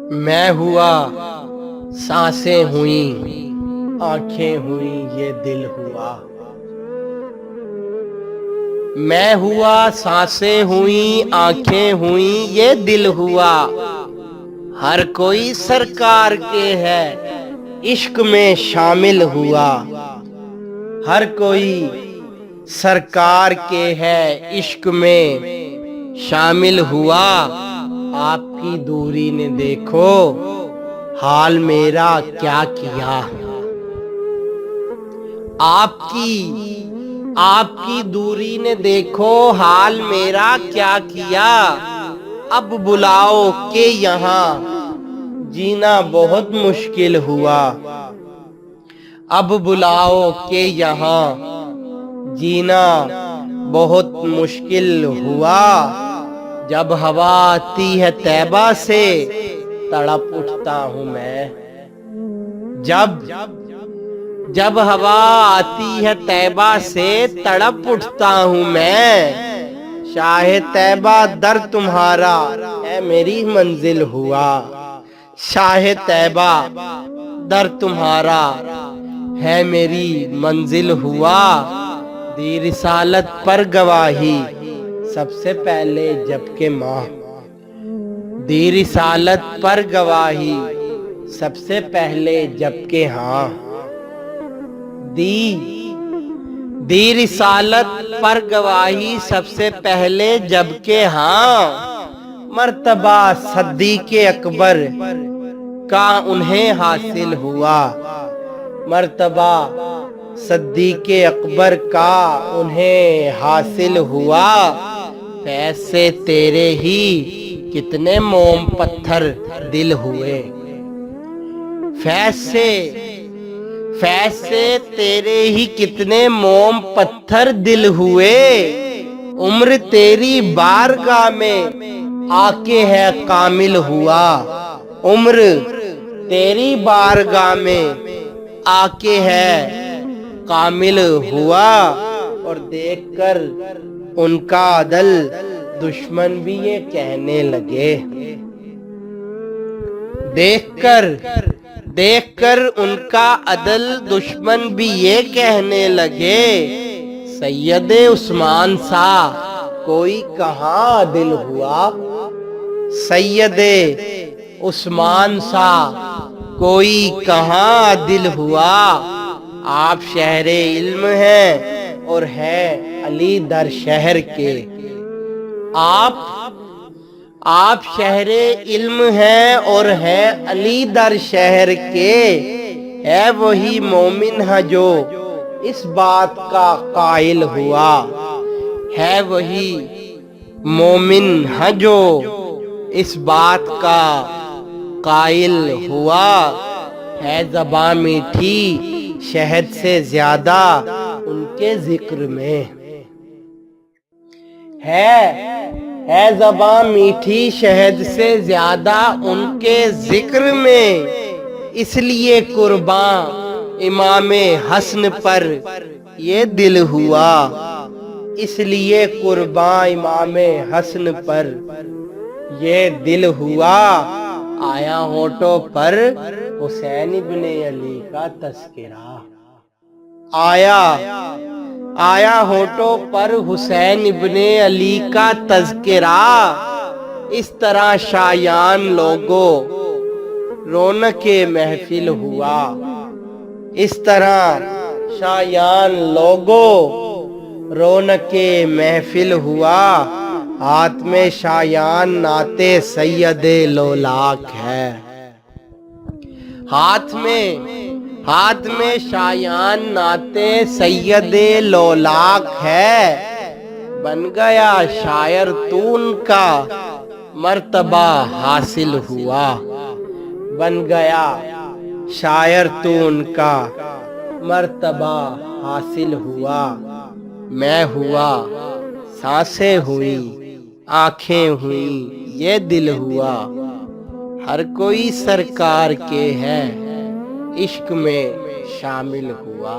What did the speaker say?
मैं हुआ, सांसें हुई, आंखें हुई, ये दिल हुआ। मैं हुआ, सांसें हुई, आंखें हुई, ये दिल हुआ। हर कोई सरकार के है, इश्क में शामिल हुआ। हर कोई सरकार के है, इश्क में शामिल हुआ। आपकी दूरी ने देखो हाल मेरा क्या किया। आपकी दूरी ने देखो हाल मेरा क्या किया। अब बुलाओ के यहाँ जीना बहुत मुश्किल हुआ। अब बुलाओ के यहाँ जीना बहुत मुश्किल हुआ। जब हवा आती है तैबा से तड़प उठता हूँ मैं। जब हवा आती है तैबा से तड़प उठता हूँ मैं। शाहे तैबा दर तुम्हारा है मेरी मंजिल हुआ। शाहे तैबा दर तुम्हारा है मेरी मंजिल हुआ। दी रिसालत पर गवाही सबसे पहले जबकि माँ। दी रिसालत पर गवाही सबसे पहले जबकि हाँ। दी रिसालत पर गवाही सबसे पहले जबकि हाँ। मर्तबा सद्दीक़े अकबर का उन्हें हासिल हुआ। मर्तबा सद्दीक़े अकबर का उन्हें हासिल हुआ। फैज़ से तेरे ही कितने मोम पत्थर दिल हुए। फैज़ से तेरे ही कितने मोम पत्थर दिल हुए। उम्र तेरी बारगाह में आके है कामिल हुआ। उम्र तेरी बारगाह में आके है कामिल हुआ। और देखकर उनका अदल दुश्मन भी ये कहने लगे। देखकर उनका अदल दुश्मन भी ये कहने लगे। सैयदे उस्मान सा कोई कहाँ दिल हुआ। सैयदे उस्मान सा कोई कहाँ दिल हुआ। आप शहरे इल्म हैं और है अली दर शहर के। आप शहरे इल्म हैं और है अली दर शहर के। है वही मोमिन है जो इस बात का कायल हुआ। है वही मोमिन है जो इस बात का कायल हुआ। है ज़बां मीठी शहद से ज्यादा उनके जिक्र में। है ज़बां मीठी शहद से ज्यादा उनके जिक्र में। इसलिए कुर्बान इमामे हसन पर ये दिल हुआ। इसलिए कुर्बान इमामे हसन पर ये दिल हुआ। आया होठों पर हुसैन इब्ने अली का तज़किरा। आया होठों पर हुसैन इब्ने अली का तज़किरा। इस तरह शायान लोगो रौनके महफिल हुआ। इस तरह शायान लोगो रौनके महफिल हुआ। हाथ में शायान नाते सैयदे लोलाक है। हाथ में शायान नाते सैयदे लोलाक है। बन गया शायर तू उनका मर्तबा हासिल हुआ। बन गया शायर तू उनका मर्तबा हासिल हुआ। मैं हुआ, सांसें हुई, आंखें हुई, ये दिल हुआ। हर कोई सरकार के है, इश्क में शामिल हुआ।